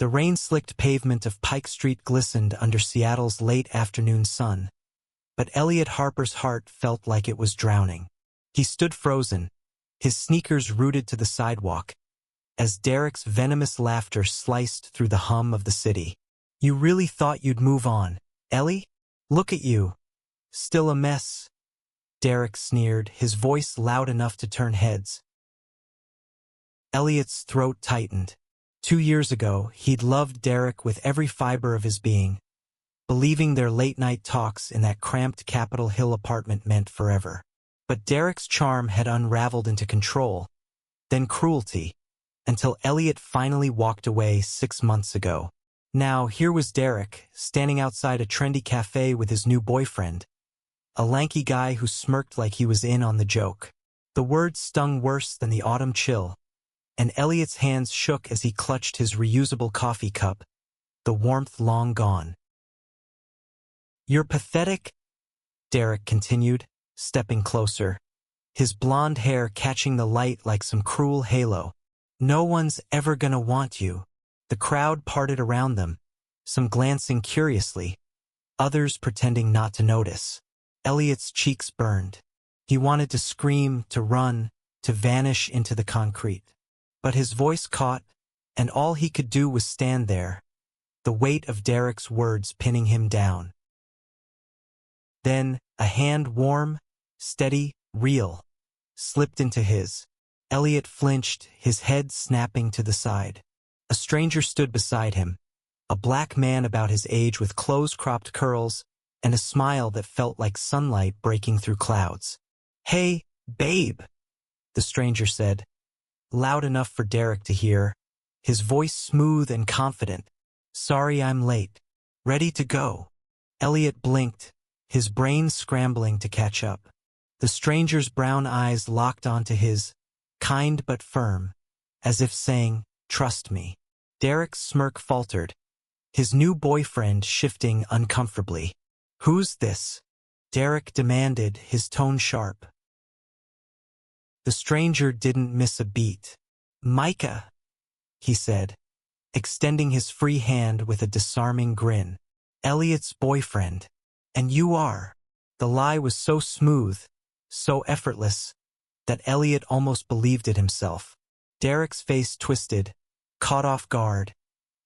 The rain-slicked pavement of Pike Street glistened under Seattle's late afternoon sun, but Elliot Harper's heart felt like it was drowning. He stood frozen, his sneakers rooted to the sidewalk, as Derek's venomous laughter sliced through the hum of the city. "You really thought you'd move on, Ellie? Look at you. Still a mess." Derek sneered, his voice loud enough to turn heads. Elliot's throat tightened. 2 years ago, he'd loved Derek with every fiber of his being, believing their late-night talks in that cramped Capitol Hill apartment meant forever. But Derek's charm had unraveled into control, then cruelty, until Elliot finally walked away 6 months ago. Now, here was Derek, standing outside a trendy cafe with his new boyfriend, a lanky guy who smirked like he was in on the joke. The words stung worse than the autumn chill, and Elliot's hands shook as he clutched his reusable coffee cup, the warmth long gone. "You're pathetic," Derek continued, stepping closer, his blonde hair catching the light like some cruel halo. "No one's ever gonna want you." The crowd parted around them, some glancing curiously, others pretending not to notice. Elliot's cheeks burned. He wanted to scream, to run, to vanish into the concrete. But his voice caught, and all he could do was stand there, the weight of Derek's words pinning him down. Then, a hand, warm, steady, real, slipped into his. Elliot flinched, his head snapping to the side. A stranger stood beside him, a black man about his age with close-cropped curls and a smile that felt like sunlight breaking through clouds. "Hey, babe," the stranger said, loud enough for Derek to hear, his voice smooth and confident. "Sorry I'm late. Ready to go?" Elliot blinked, his brain scrambling to catch up. The stranger's brown eyes locked onto his, kind but firm, as if saying, "Trust me." Derek's smirk faltered, his new boyfriend shifting uncomfortably. "Who's this?" Derek demanded, his tone sharp. The stranger didn't miss a beat. "Micah," he said, extending his free hand with a disarming grin. "Elliot's boyfriend. And you are." The lie was so smooth, so effortless, that Elliot almost believed it himself. Derek's face twisted, caught off guard,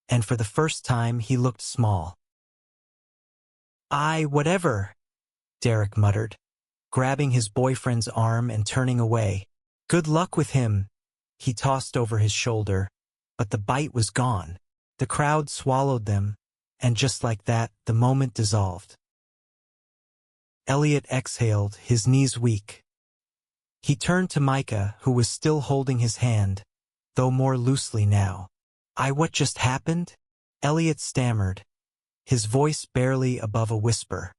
and for the first time he looked small. Whatever," Derek muttered, grabbing his boyfriend's arm and turning away. "Good luck with him," he tossed over his shoulder, but the bite was gone. The crowd swallowed them, and just like that, the moment dissolved. Elliot exhaled, his knees weak. He turned to Micah, who was still holding his hand, though more loosely now. What just happened?" Elliot stammered, his voice barely above a whisper.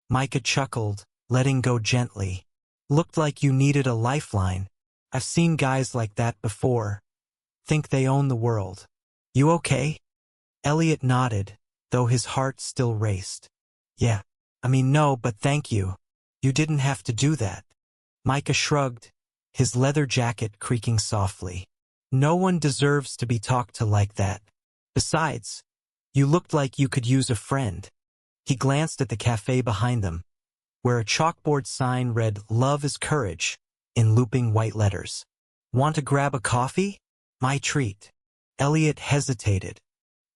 Micah chuckled, letting go gently. "Looked like you needed a lifeline. I've seen guys like that before. Think they own the world. You okay?" Elliot nodded, though his heart still raced. "Yeah. No, but thank you. You didn't have to do that." Micah shrugged, his leather jacket creaking softly. "No one deserves to be talked to like that. Besides, you looked like you could use a friend." He glanced at the cafe behind them, where a chalkboard sign read "Love is Courage" in looping white letters. "Want to grab a coffee?" "My treat." Elliot hesitated.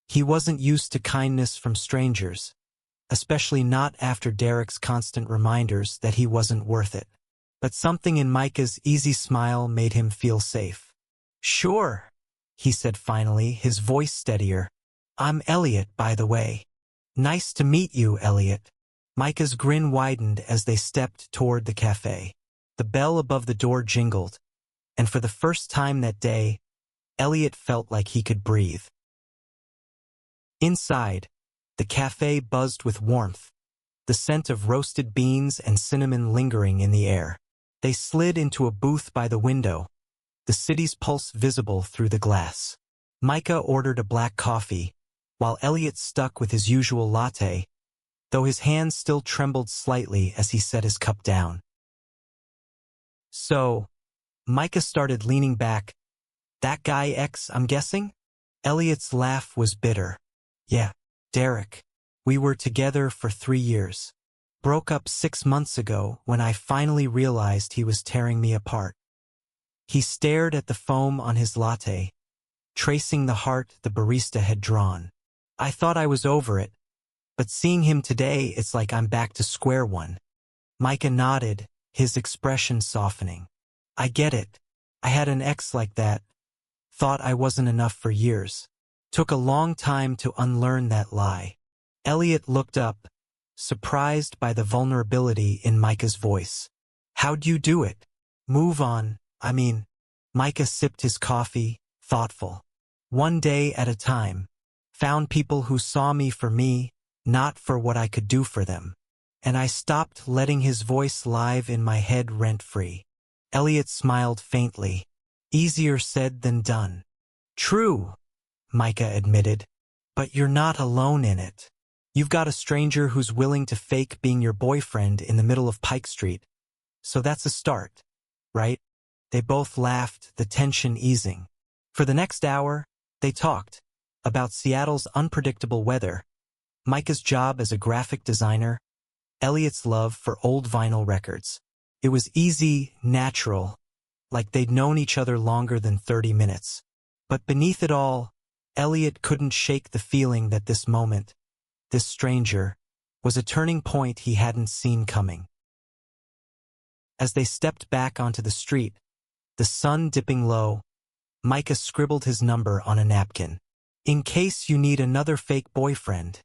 He wasn't used to kindness from strangers, especially not after Derek's constant reminders that he wasn't worth it. But something in Micah's easy smile made him feel safe. "Sure," he said finally, his voice steadier. "I'm Elliot, by the way." "Nice to meet you, Elliot." Micah's grin widened as they stepped toward the cafe. The bell above the door jingled, and for the first time that day, Elliot felt like he could breathe. Inside, the cafe buzzed with warmth, the scent of roasted beans and cinnamon lingering in the air. They slid into a booth by the window, the city's pulse visible through the glass. Micah ordered a black coffee, while Elliot stuck with his usual latte, though his hands still trembled slightly as he set his cup down. "So," Micah started, leaning back, "that guy X, I'm guessing?" Elliot's laugh was bitter. Yeah, Derek. We were together for 3 years. Broke up 6 months ago when I finally realized he was tearing me apart. He stared at the foam on his latte, tracing the heart the barista had drawn. I thought I was over it, but seeing him today, it's like I'm back to square one. Micah nodded, his expression softening. I get it. I had an ex like that. Thought I wasn't enough for years. Took a long time to unlearn that lie. Elliot looked up, surprised by the vulnerability in Micah's voice. How'd you do it? Move on, I mean. Micah sipped his coffee, thoughtful. One day at a time. Found people who saw me for me, not for what I could do for them. And I stopped letting his voice live in my head rent-free. Elliot smiled faintly. Easier said than done. True, Micah admitted. But you're not alone in it. You've got a stranger who's willing to fake being your boyfriend in the middle of Pike Street. So that's a start, right? They both laughed, the tension easing. For the next hour, they talked about Seattle's unpredictable weather, Micah's job as a graphic designer, Elliot's love for old vinyl records. It was easy, natural, like they'd known each other longer than 30 minutes. But beneath it all, Elliot couldn't shake the feeling that this moment, this stranger, was a turning point he hadn't seen coming. As they stepped back onto the street, the sun dipping low, Micah scribbled his number on a napkin. In case you need another fake boyfriend,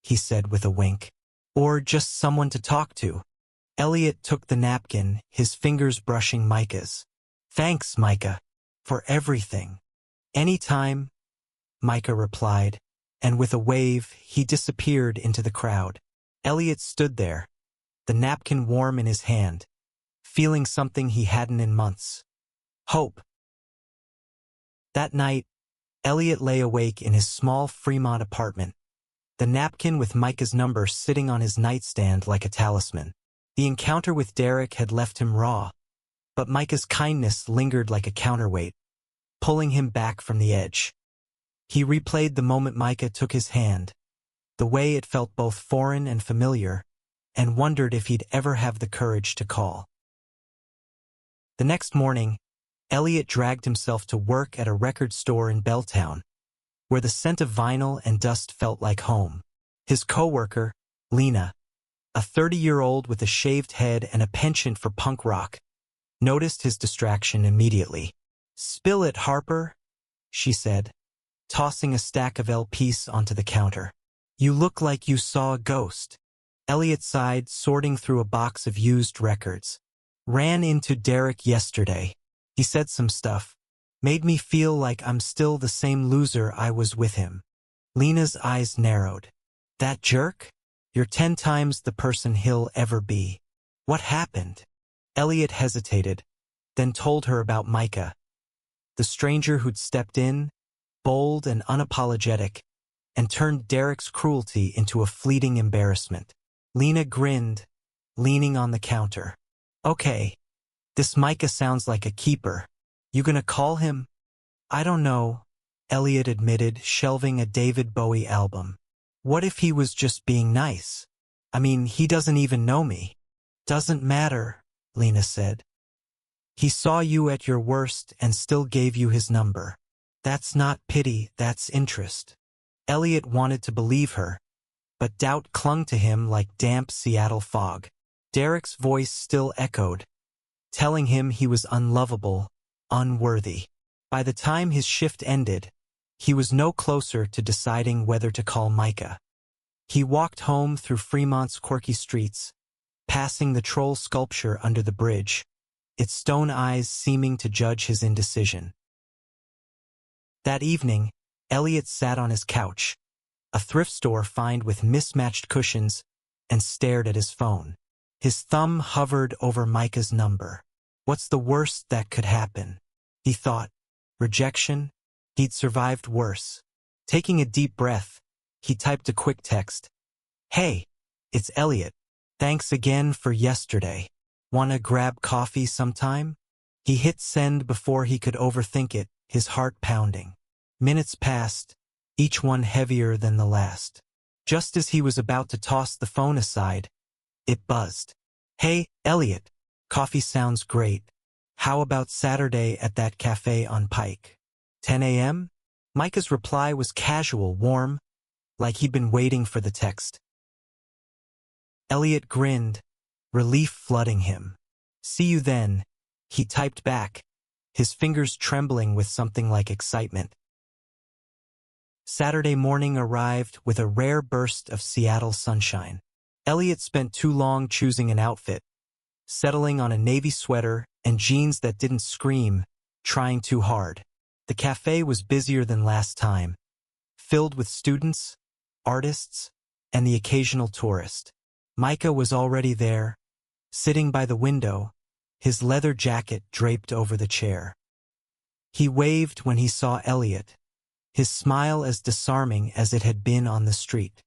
he said with a wink. Or just someone to talk to. Elliot took the napkin, his fingers brushing Micah's. Thanks, Micah, for everything. Anytime, Micah replied, and with a wave, he disappeared into the crowd. Elliot stood there, the napkin warm in his hand, feeling something he hadn't in months. Hope. That night, Elliot lay awake in his small Fremont apartment, the napkin with Micah's number sitting on his nightstand like a talisman. The encounter with Derek had left him raw, but Micah's kindness lingered like a counterweight, pulling him back from the edge. He replayed the moment Micah took his hand, the way it felt both foreign and familiar, and wondered if he'd ever have the courage to call. The next morning, Elliot dragged himself to work at a record store in Belltown, where the scent of vinyl and dust felt like home. His coworker, Lena, a 30-year-old with a shaved head and a penchant for punk rock, noticed his distraction immediately. "Spill it, Harper," she said, tossing a stack of LPs onto the counter. "You look like you saw a ghost." Elliot sighed, sorting through a box of used records. "Ran into Derek yesterday. He said some stuff. Made me feel like I'm still the same loser I was with him." Lena's eyes narrowed. "That jerk? You're 10 times the person he'll ever be. What happened?" Elliot hesitated, then told her about Micah, the stranger who'd stepped in, bold and unapologetic, and turned Derek's cruelty into a fleeting embarrassment. Lena grinned, leaning on the counter. "Okay, this Micah sounds like a keeper. You gonna call him?" "I don't know," Elliot admitted, shelving a David Bowie album. "What if he was just being nice? I mean, he doesn't even know me." "Doesn't matter," Lena said. "He saw you at your worst and still gave you his number. That's not pity, that's interest." Elliot wanted to believe her, but doubt clung to him like damp Seattle fog. Derek's voice still echoed, telling him he was unlovable, unworthy. By the time his shift ended, he was no closer to deciding whether to call Micah. He walked home through Fremont's quirky streets, passing the troll sculpture under the bridge, its stone eyes seeming to judge his indecision. That evening, Elliot sat on his couch, a thrift store find with mismatched cushions, and stared at his phone. His thumb hovered over Micah's number. What's the worst that could happen? He thought. Rejection? He'd survived worse. Taking a deep breath, he typed a quick text. "Hey, it's Elliot. Thanks again for yesterday. Wanna grab coffee sometime?" He hit send before he could overthink it, his heart pounding. Minutes passed, each one heavier than the last. Just as he was about to toss the phone aside, it buzzed. "Hey, Elliot. Coffee sounds great. How about Saturday at that cafe on Pike? 10 a.m.? Micah's reply was casual, warm, like he'd been waiting for the text. Elliot grinned, relief flooding him. "See you then," he typed back, his fingers trembling with something like excitement. Saturday morning arrived with a rare burst of Seattle sunshine. Elliot spent too long choosing an outfit, settling on a navy sweater and jeans that didn't scream, trying too hard. The cafe was busier than last time, filled with students, artists, and the occasional tourist. Micah was already there, sitting by the window, his leather jacket draped over the chair. He waved when he saw Elliot, his smile as disarming as it had been on the street.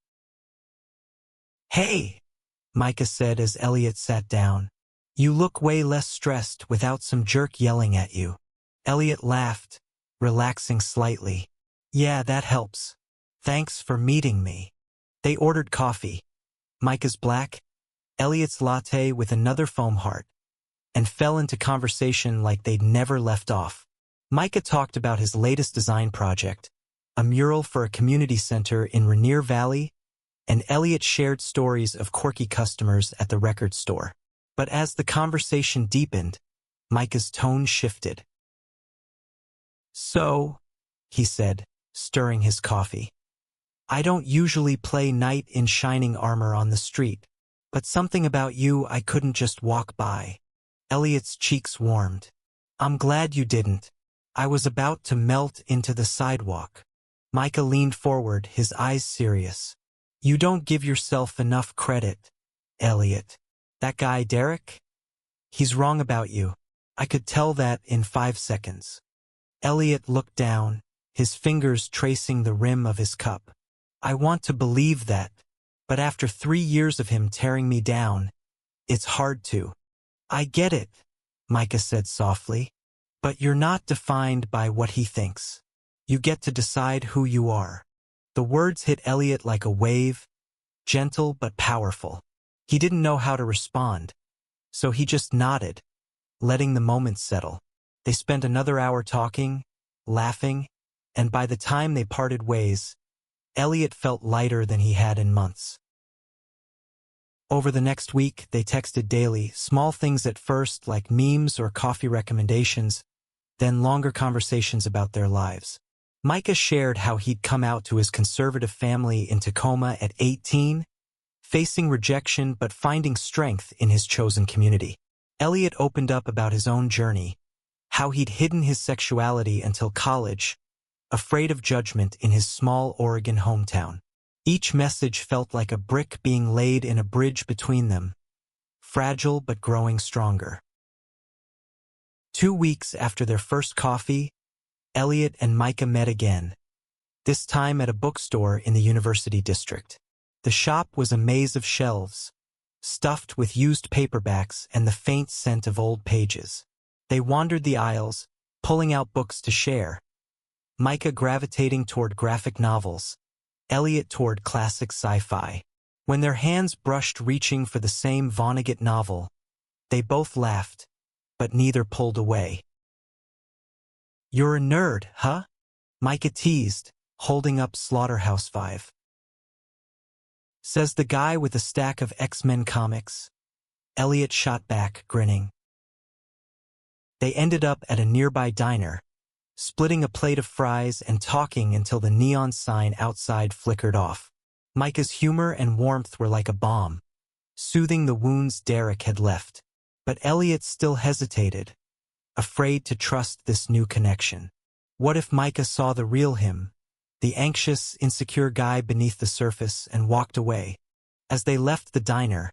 "Hey," Micah said as Elliot sat down. "You look way less stressed without some jerk yelling at you." Elliot laughed, relaxing slightly. "Yeah, that helps. Thanks for meeting me." They ordered coffee. Micah's black, Elliot's latte with another foam heart, and fell into conversation like they'd never left off. Micah talked about his latest design project, a mural for a community center in Rainier Valley, and Elliot shared stories of quirky customers at the record store. But as the conversation deepened, Micah's tone shifted. "So," he said, stirring his coffee, "I don't usually play knight in shining armor on the street, but something about you I couldn't just walk by." Elliot's cheeks warmed. "I'm glad you didn't. I was about to melt into the sidewalk." Micah leaned forward, his eyes serious. "You don't give yourself enough credit, Elliot. That guy Derek? He's wrong about you. I could tell that in 5 seconds." Elliot looked down, his fingers tracing the rim of his cup. "I want to believe that, but after 3 years of him tearing me down, it's hard to." "I get it," Micah said softly, "but you're not defined by what he thinks. You get to decide who you are." The words hit Elliot like a wave, gentle but powerful. He didn't know how to respond, so he just nodded, letting the moment settle. They spent another hour talking, laughing, and by the time they parted ways, Elliot felt lighter than he had in months. Over the next week, they texted daily, small things at first like memes or coffee recommendations, then longer conversations about their lives. Micah shared how he'd come out to his conservative family in Tacoma at 18, facing rejection but finding strength in his chosen community. Elliot opened up about his own journey, how he'd hidden his sexuality until college, afraid of judgment in his small Oregon hometown. Each message felt like a brick being laid in a bridge between them, fragile but growing stronger. 2 weeks after their first coffee, Elliot and Micah met again, this time at a bookstore in the University District. The shop was a maze of shelves, stuffed with used paperbacks and the faint scent of old pages. They wandered the aisles, pulling out books to share, Micah gravitating toward graphic novels, Elliot toward classic sci-fi. When their hands brushed reaching for the same Vonnegut novel, they both laughed, but neither pulled away. "You're a nerd, huh?" Micah teased, holding up Slaughterhouse-Five. "Says the guy with a stack of X-Men comics." Elliot shot back, grinning. They ended up at a nearby diner, splitting a plate of fries and talking until the neon sign outside flickered off. Micah's humor and warmth were like a balm, soothing the wounds Derek had left. But Elliot still hesitated, afraid to trust this new connection. What if Micah saw the real him, the anxious, insecure guy beneath the surface, and walked away? As they left the diner,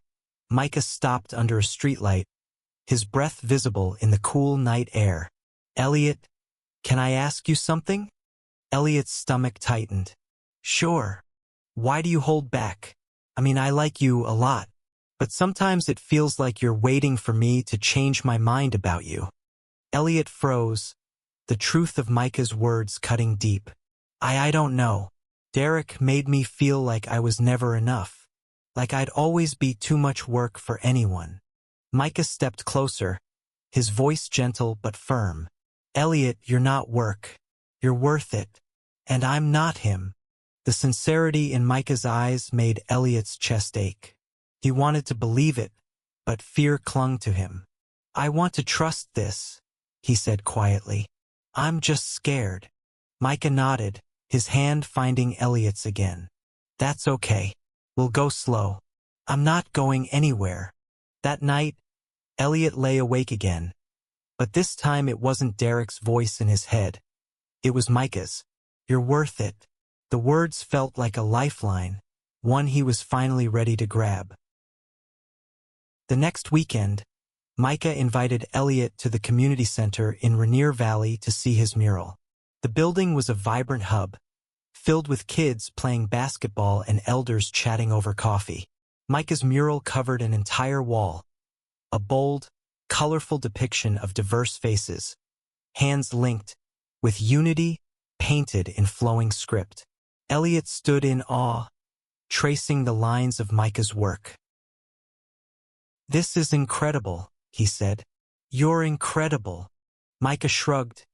Micah stopped under a streetlight, his breath visible in the cool night air. "Elliot, can I ask you something?" Elliot's stomach tightened. "Sure. Why do you hold back? I mean, I like you a lot, but sometimes it feels like you're waiting for me to change my mind about you." Elliot froze, the truth of Micah's words cutting deep. I don't know. Derek made me feel like I was never enough. Like I'd always be too much work for anyone. Micah stepped closer, his voice gentle but firm. Elliot, you're not work. You're worth it. And I'm not him. The sincerity in Micah's eyes made Elliot's chest ache. He wanted to believe it, but fear clung to him. I want to trust this, he said quietly. I'm just scared. Micah nodded, his hand finding Elliot's again. That's okay. We'll go slow. I'm not going anywhere. That night, Elliot lay awake again. But this time it wasn't Derek's voice in his head. It was Micah's. You're worth it. The words felt like a lifeline, one he was finally ready to grab. The next weekend, Micah invited Elliot to the community center in Rainier Valley to see his mural. The building was a vibrant hub, filled with kids playing basketball and elders chatting over coffee. Micah's mural covered an entire wall, a bold, colorful depiction of diverse faces, hands linked, with unity painted in flowing script. Elliot stood in awe, tracing the lines of Micah's work. This is incredible, he said. You're incredible. Micah shrugged,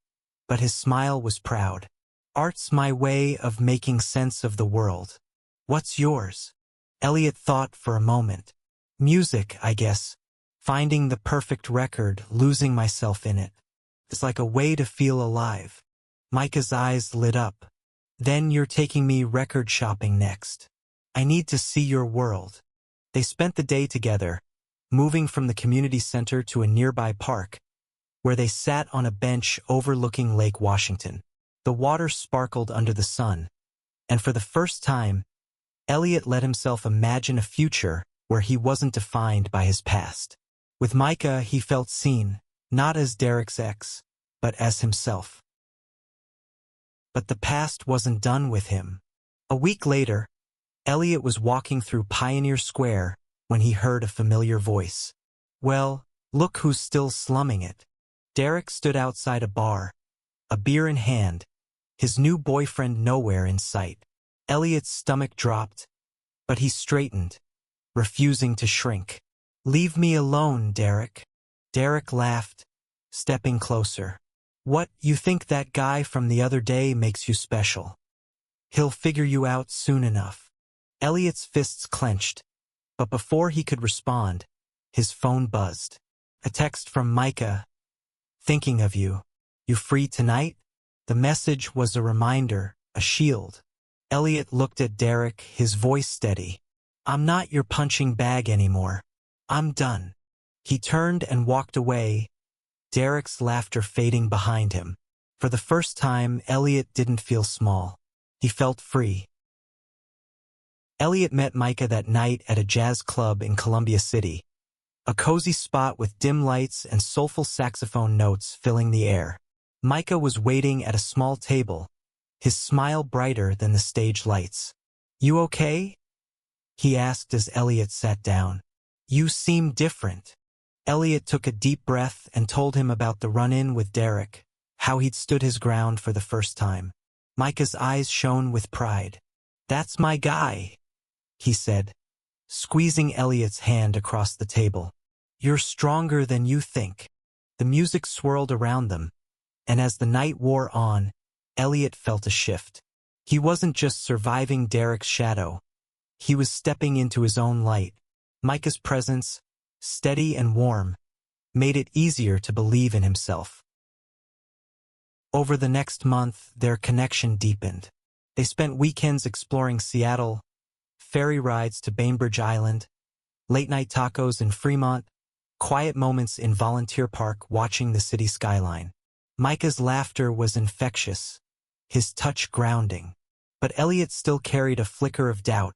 but his smile was proud. Art's my way of making sense of the world. What's yours? Elliot thought for a moment. Music, I guess. Finding the perfect record, losing myself in it. It's like a way to feel alive. Micah's eyes lit up. Then you're taking me record shopping next. I need to see your world. They spent the day together, moving from the community center to a nearby park, where they sat on a bench overlooking Lake Washington. The water sparkled under the sun, and for the first time, Elliot let himself imagine a future where he wasn't defined by his past. With Micah, he felt seen, not as Derek's ex, but as himself. But the past wasn't done with him. A week later, Elliot was walking through Pioneer Square when he heard a familiar voice. Well, look who's still slumming it. Derek stood outside a bar, a beer in hand, his new boyfriend nowhere in sight. Elliot's stomach dropped, but he straightened, refusing to shrink. Leave me alone, Derek. Derek laughed, stepping closer. What, you think that guy from the other day makes you special? He'll figure you out soon enough. Elliot's fists clenched, but before he could respond, his phone buzzed. A text from Micah. Thinking of you. You free tonight? The message was a reminder, a shield. Elliot looked at Derek, his voice steady. I'm not your punching bag anymore. I'm done. He turned and walked away, Derek's laughter fading behind him. For the first time, Elliot didn't feel small. He felt free. Elliot met Micah that night at a jazz club in Columbia City, a cozy spot with dim lights and soulful saxophone notes filling the air. Micah was waiting at a small table, his smile brighter than the stage lights. You okay? He asked as Elliot sat down. You seem different. Elliot took a deep breath and told him about the run-in with Derek, how he'd stood his ground for the first time. Micah's eyes shone with pride. That's my guy, he said, squeezing Elliot's hand across the table. You're stronger than you think. The music swirled around them, and as the night wore on, Elliot felt a shift. He wasn't just surviving Derek's shadow. He was stepping into his own light. Micah's presence, steady and warm, made it easier to believe in himself. Over the next month, their connection deepened. They spent weekends exploring Seattle, ferry rides to Bainbridge Island, late-night tacos in Fremont, quiet moments in Volunteer Park watching the city skyline. Micah's laughter was infectious, his touch grounding. But Elliot still carried a flicker of doubt,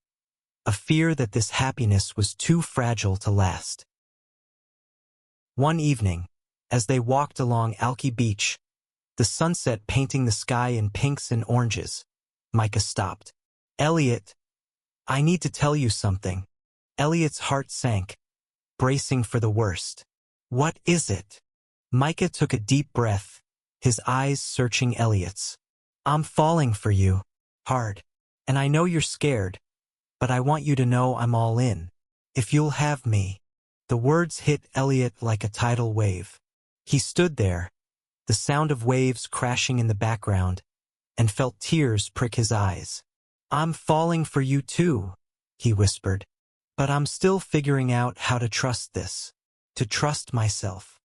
a fear that this happiness was too fragile to last. One evening, as they walked along Alki Beach, the sunset painting the sky in pinks and oranges, Micah stopped. Elliot, I need to tell you something. Elliot's heart sank, bracing for the worst. What is it? Micah took a deep breath, his eyes searching Elliot's. I'm falling for you. Hard. And I know you're scared, but I want you to know I'm all in. If you'll have me. The words hit Elliot like a tidal wave. He stood there, the sound of waves crashing in the background, and felt tears prick his eyes. I'm falling for you too, he whispered. But I'm still figuring out how to trust this. To trust myself.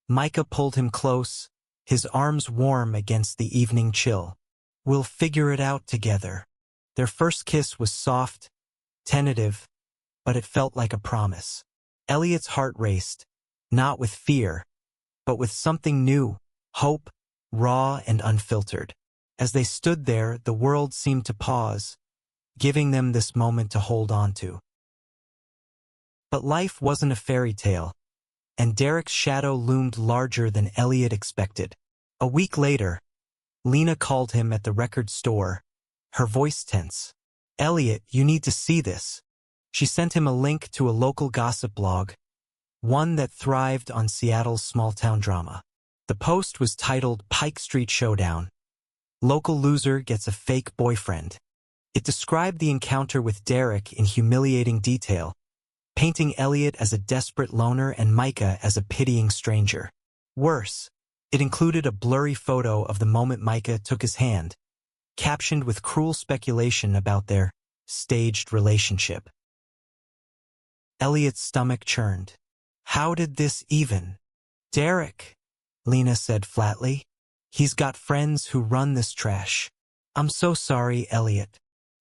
Micah pulled him close, his arms warm against the evening chill. We'll figure it out together. Their first kiss was soft, tentative, but it felt like a promise. Elliot's heart raced, not with fear, but with something new, hope, raw and unfiltered. As they stood there, the world seemed to pause, giving them this moment to hold on to. But life wasn't a fairy tale, and Derek's shadow loomed larger than Elliot expected. A week later, Lena called him at the record store, her voice tense. Elliot, you need to see this. She sent him a link to a local gossip blog, one that thrived on Seattle's small-town drama. The post was titled Pike Street Showdown. Local loser gets a fake boyfriend. It described the encounter with Derek in humiliating detail, painting Elliot as a desperate loner and Micah as a pitying stranger. Worse, it included a blurry photo of the moment Micah took his hand, captioned with cruel speculation about their staged relationship. Elliot's stomach churned. How did this even? Derek, Lena said flatly. He's got friends who run this trash. I'm so sorry, Elliot.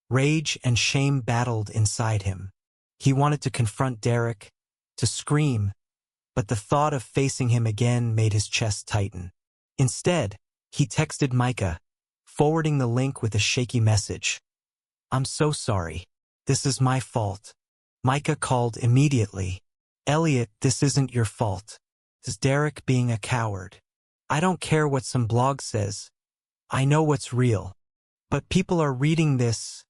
Rage and shame battled inside him. He wanted to confront Derek, to scream, but the thought of facing him again made his chest tighten. Instead, he texted Micah, forwarding the link with a shaky message. I'm so sorry. This is my fault. Micah called immediately. Elliot, this isn't your fault. It's Derek being a coward. I don't care what some blog says. I know what's real. But people are reading this,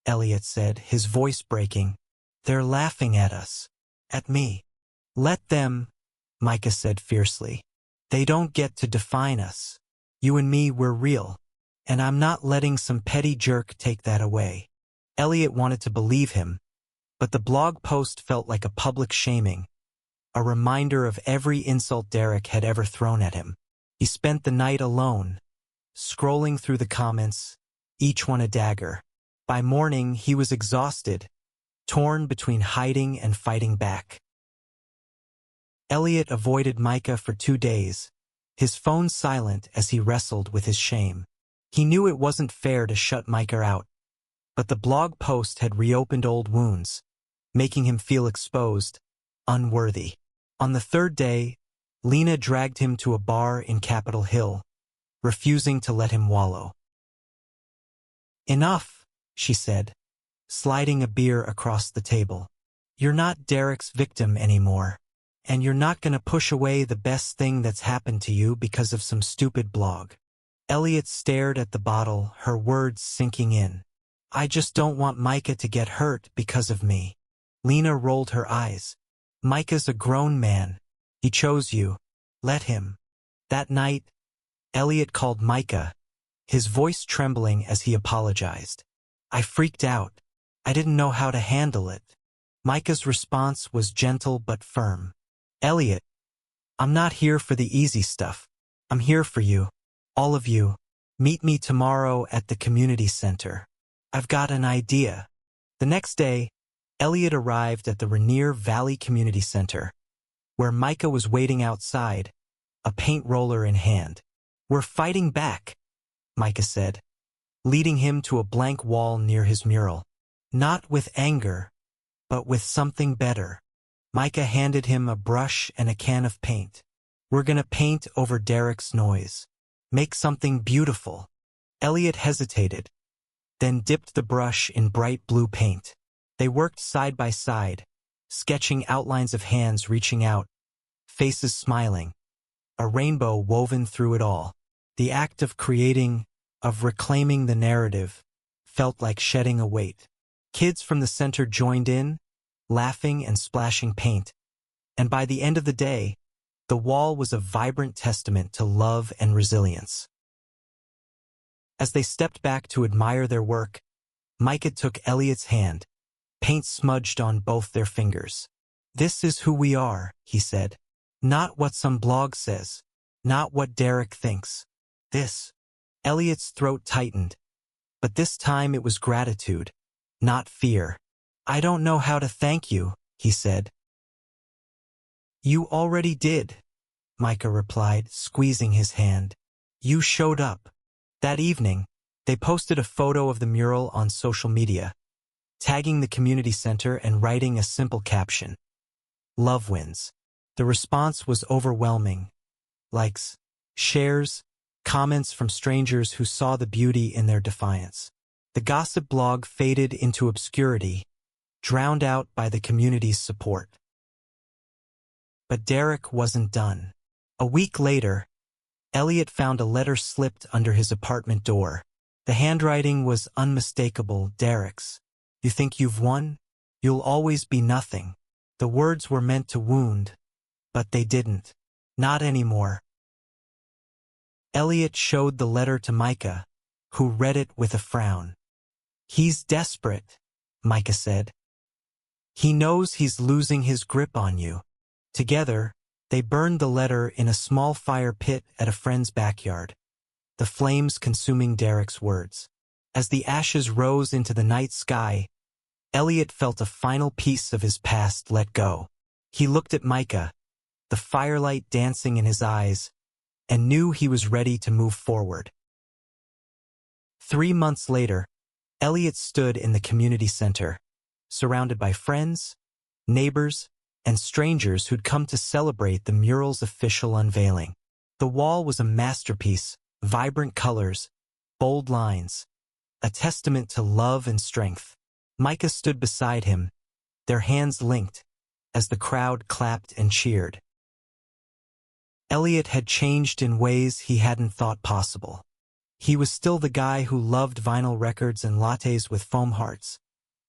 Elliot said, his voice breaking. They're laughing at us. At me. Let them, Micah said fiercely. They don't get to define us. You and me, we're real. And I'm not letting some petty jerk take that away. Elliot wanted to believe him, but the blog post felt like a public shaming, a reminder of every insult Derek had ever thrown at him. He spent the night alone, scrolling through the comments, each one a dagger. By morning, he was exhausted, torn between hiding and fighting back. Elliot avoided Micah for 2 days, his phone silent as he wrestled with his shame. He knew it wasn't fair to shut Micah out, but the blog post had reopened old wounds, making him feel exposed, unworthy. On the 3rd day, Lena dragged him to a bar in Capitol Hill, refusing to let him wallow. Enough, she said, sliding a beer across the table. You're not Derek's victim anymore, and you're not going to push away the best thing that's happened to you because of some stupid blog. Elliot stared at the bottle, her words sinking in. I just don't want Micah to get hurt because of me. Lena rolled her eyes. Micah's a grown man. He chose you. Let him. That night, Elliot called Micah, his voice trembling as he apologized. I freaked out. I didn't know how to handle it. Micah's response was gentle but firm. Elliot, I'm not here for the easy stuff. I'm here for you. All of you. Meet me tomorrow at the community center. I've got an idea. The next day, Elliot arrived at the Rainier Valley Community Center, where Micah was waiting outside, a paint roller in hand. We're fighting back, Micah said, leading him to a blank wall near his mural. Not with anger, but with something better. Micah handed him a brush and a can of paint. We're gonna paint over Derek's noise. Make something beautiful. Elliot hesitated, then dipped the brush in bright blue paint. They worked side by side, sketching outlines of hands reaching out, faces smiling, a rainbow woven through it all. The act of creating, of reclaiming the narrative, felt like shedding a weight. Kids from the center joined in, laughing and splashing paint, and by the end of the day, the wall was a vibrant testament to love and resilience. As they stepped back to admire their work, Micah took Elliot's hand, paint smudged on both their fingers. "This is who we are," he said. "Not what some blog says. Not what Derek thinks. This." Elliot's throat tightened, but this time it was gratitude, not fear. "I don't know how to thank you," he said. "You already did," Micah replied, squeezing his hand. "You showed up." That evening, they posted a photo of the mural on social media, tagging the community center and writing a simple caption. "Love wins." The response was overwhelming. Likes, shares, comments from strangers who saw the beauty in their defiance. The gossip blog faded into obscurity, drowned out by the community's support. But Derek wasn't done. A week later, Elliot found a letter slipped under his apartment door. The handwriting was unmistakable, Derek's. "You think you've won? You'll always be nothing." The words were meant to wound, but they didn't. Not anymore. Elliot showed the letter to Micah, who read it with a frown. "He's desperate," Micah said. "He knows he's losing his grip on you." Together, they burned the letter in a small fire pit at a friend's backyard, the flames consuming Derek's words. As the ashes rose into the night sky, Elliot felt a final piece of his past let go. He looked at Micah, the firelight dancing in his eyes, and knew he was ready to move forward. 3 months later, Elliot stood in the community center, surrounded by friends, neighbors, and strangers who'd come to celebrate the mural's official unveiling. The wall was a masterpiece, vibrant colors, bold lines, a testament to love and strength. Micah stood beside him, their hands linked, as the crowd clapped and cheered. Elliot had changed in ways he hadn't thought possible. He was still the guy who loved vinyl records and lattes with foam hearts,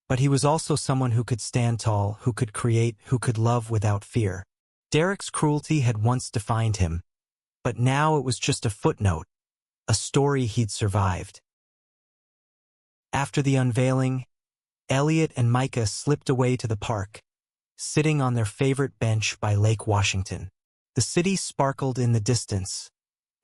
but he was also someone who could stand tall, who could create, who could love without fear. Derek's cruelty had once defined him, but now it was just a footnote, a story he'd survived. After the unveiling, Elliot and Micah slipped away to the park, sitting on their favorite bench by Lake Washington. The city sparkled in the distance,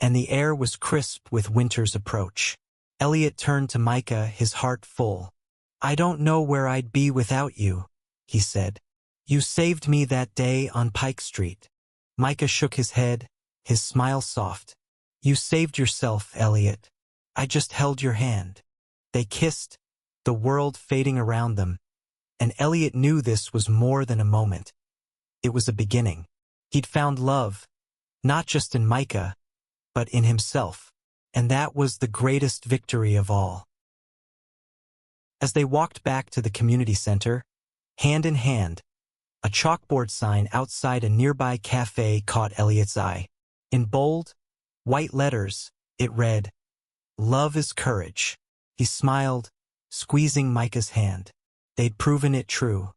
and the air was crisp with winter's approach. Elliot turned to Micah, his heart full. "I don't know where I'd be without you," he said. "You saved me that day on Pike Street." Micah shook his head, his smile soft. "You saved yourself, Elliot. I just held your hand." They kissed, the world fading around them, and Elliot knew this was more than a moment. It was a beginning. He'd found love, not just in Micah, but in himself, and that was the greatest victory of all. As they walked back to the community center, hand in hand, a chalkboard sign outside a nearby cafe caught Elliot's eye. In bold, white letters, it read, "Love is courage." He smiled, squeezing Micah's hand. They'd proven it true.